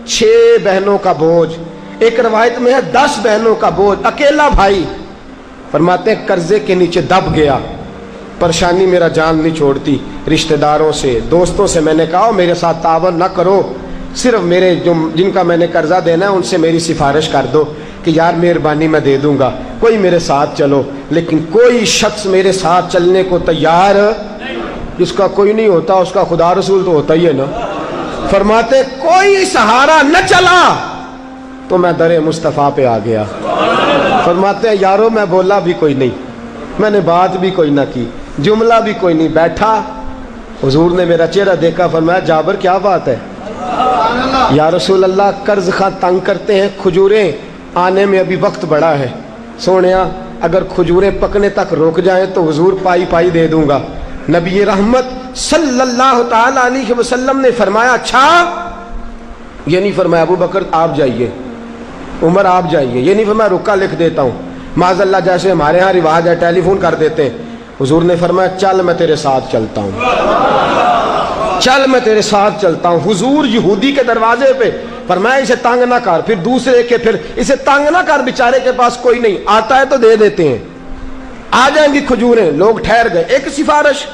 6 बहनों का बोझ, एक रवायत में है 10 बहनों का बोझ, अकेला भाई। फरमाते हैं कर्जे के नीचे दब गया, परेशानी मेरा जान नहीं छोड़ती। रिश्तेदारों से, दोस्तों से मैंने कहा मेरे साथ तावन ना करो, सिर्फ मेरे जो जिनका मैंने कर्जा देना है उनसे मेरी सिफारिश कर दो कि यार मेहरबानी मैं दे दूंगा, कोई मेरे साथ चलो। लेकिन कोई शख्स मेरे साथ चलने को तैयार, जिसका कोई नहीं होता उसका खुदा रसूल तो होता ही है ना। फरमाते कोई सहारा न चला तो मैं दरे मुस्तफ़ा पे आ गया। फरमाते यारो मैं बोला भी कोई नहीं, मैंने बात भी कोई ना की, जुमला भी कोई नहीं, बैठा। हुजूर ने मेरा चेहरा देखा, फरमाया जाबर क्या बात है? या रसूल अल्लाह कर्ज खा तंग करते हैं, खजूरें आने में अभी वक्त बड़ा है। सोनिया अगर खजूरें पकने तक रुक जाएं तो हुजूर पाई पाई दे दूंगा। नबी रहमत सल्लल्लाहु ताला अलैहि वसल्लम ने फरमाया अच्छा, ये नहीं फरमाया अबू बकर आप जाइए, उमर आप जाइए, ये नहीं फरमाया रुका लिख देता हूँ। माज़अल्लाह जैसे हमारे यहाँ रिवाज है टेलीफोन कर देते हैं। हुजूर ने फरमाया चल मैं तेरे साथ चलता हूँ, चल मैं तेरे साथ चलता हूँ। हुजूर यहूदी के दरवाजे पे फरमाया इसे तंग ना कर, फिर दूसरे के, फिर इसे तंग ना कर, बेचारे के पास कोई नहीं, आता है तो दे देते हैं। आ जाएंगी खजूरें, लोग ठहर गए। एक सिफारिश,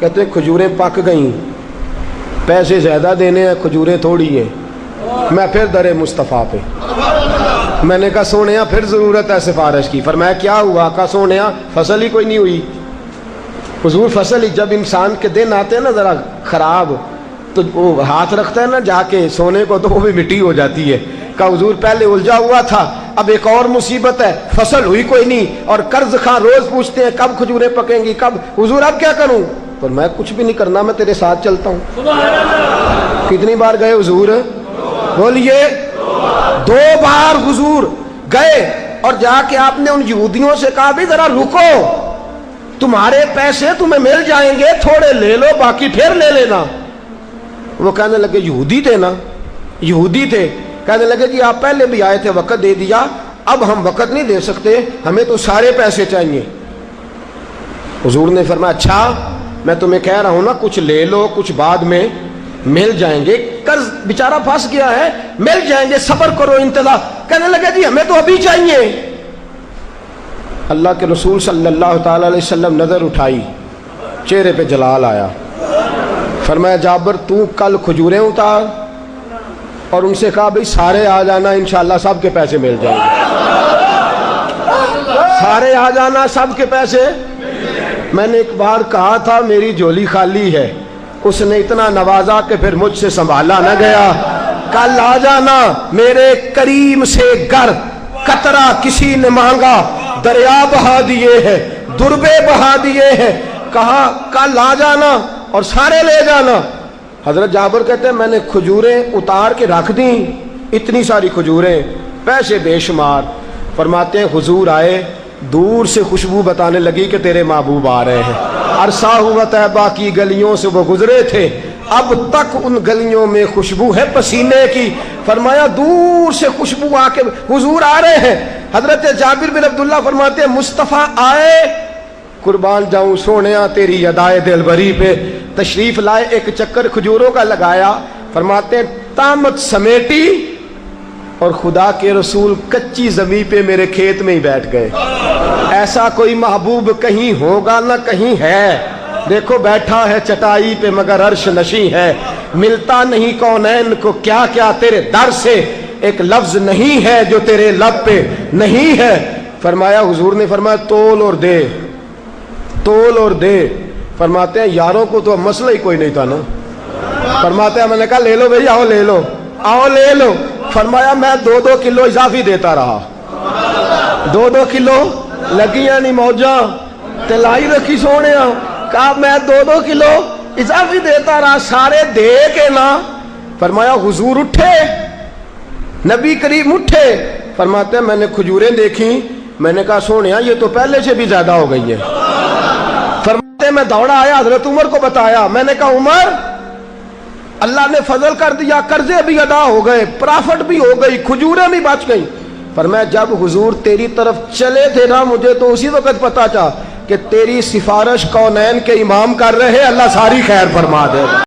कहते हैं खजूरें पक गई, पैसे ज्यादा देने हैं, खजूरें थोड़ी हैं। मैं फिर दरे मुस्तफ़ा पे, मैंने कहा सोनिया फिर जरूरत है सिफारिश की। फरमाया क्या हुआ? कहा सोनिया फसल ही कोई नहीं हुई। हुजूर फसल ही, जब इंसान के दिन आते हैं ना जरा खराब, तो वो हाथ रखता है ना जाके सोने को, तो वो भी मिट्टी हो जाती है। कहा हुजूर पहले उलझा हुआ था, अब एक और मुसीबत है, फसल हुई कोई नहीं, और कर्ज खां रोज पूछते हैं कब खजूरें पकेंगी कब। हुजूर अब क्या करूं? पर मैं कुछ भी नहीं करना, मैं तेरे साथ चलता हूं। कितनी बार गए हुजूर? बोलिए 2 बार हुजूर गए, और जाके आपने उन यहूदियों से कहा भी जरा रुको, तुम्हारे पैसे तुम्हें मिल जाएंगे, थोड़े ले लो बाकी फिर ले लेना। वो कहने लगे यहूदी थे ना, यहूदी थे। कहने लगे जी आप पहले भी आए थे, वक़्त दे दिया, अब हम वक़्त नहीं दे सकते, हमें तो सारे पैसे चाहिए। हुजूर ने फरमाया अच्छा मैं तुम्हें कह रहा हूं ना, कुछ ले लो, कुछ बाद में मिल जाएंगे, कर्ज बेचारा फंस गया है, मिल जाएंगे, सब्र करो, इंतजार। कहने लगे जी हमें तो अभी चाहिए। अल्लाह के रसूल सल्लल्लाहु ताला अलैहि वसल्लम नजर उठाई, चेहरे पे जलाल आया। फरमाया जाबर तू कल खजूरें उतार, और उनसे कहा भाई सारे आ जाना, इंशाल्लाह सबके पैसे मिल जाएंगे। सारे आ जाना, सबके पैसे। मैंने एक बार कहा था मेरी झोली खाली है, उसने इतना नवाजा कि फिर मुझसे संभाला न गया। कल आ जाना, मेरे करीम से गर कतरा किसी ने मांगा, दरिया बहा दिए हैं, दुर्बे बहा दिए हैं। कहा कल आ जाना और सारे ले जाना। हजरत जाबर कहते हैं मैंने खजूरें उतार के रख दी, इतनी सारी खजूरें, पैसे बेशुमार। फरमाते हैं हुजूर आए, दूर से खुशबू बताने लगी कि तेरे महबूब आ रहे हैं। अरसा हुआ तैबा की गलियों से वो गुजरे थे, अब तक उन गलियों में खुशबू है पसीने की। फरमाया दूर से खुशबू आके हुजूर आ रहे हैं। हजरत जाबिर बिन अब्दुल्ला फरमाते हैं मुस्तफ़ा आए, कुर्बान जाऊं सोनिया तेरी अदाए दिलबरी पे। तशरीफ लाए, एक चक्कर खजूरों का लगाया। फरमाते हैं तामत समेटी, और खुदा के रसूल कच्ची जमीन पे मेरे खेत में ही बैठ गए। ऐसा कोई महबूब कहीं होगा ना कहीं है। देखो बैठा है चटाई पे मगर अर्श नशी है, मिलता नहीं कौनैन को क्या क्या तेरे दर से, एक लफ्ज नहीं है जो तेरे लब पे नहीं है। फरमाया हुजूर ने फरमाया तोल और दे, तोल और दे। फरमाते हैं यारों को तो मसला ही कोई नहीं था ना। फरमाते हैं मैंने कहा ले लो भाई, आओ ले लो, आओ ले लो। फरमाया मैं 2-2 किलो इजाफी देता रहा, 2-2 किलो लगियां नहीं मौजा तिलाई रखी सोने। कहा मैं 2-2 किलो इजाफी देता रहा, सारे दे के ना। फरमाया हुजूर उठे, नबी करीम उठे। फरमाते हैं मैंने खजूरें देखी, मैंने कहा सोनिया ये तो पहले से भी ज्यादा हो गई है। फरमाते मैं दौड़ा आया, हजरत उमर को बताया। मैंने कहा उमर अल्लाह ने फजल कर दिया, कर्जे भी अदा हो गए, प्रॉफिट भी हो गई, खजूरें भी बच गई। पर मैं जब हुजूर तेरी तरफ चले थे ना, मुझे तो उसी वक्त पता था कि तेरी सिफारिश कौनैन के इमाम कर रहे, अल्लाह सारी खैर फरमा दे।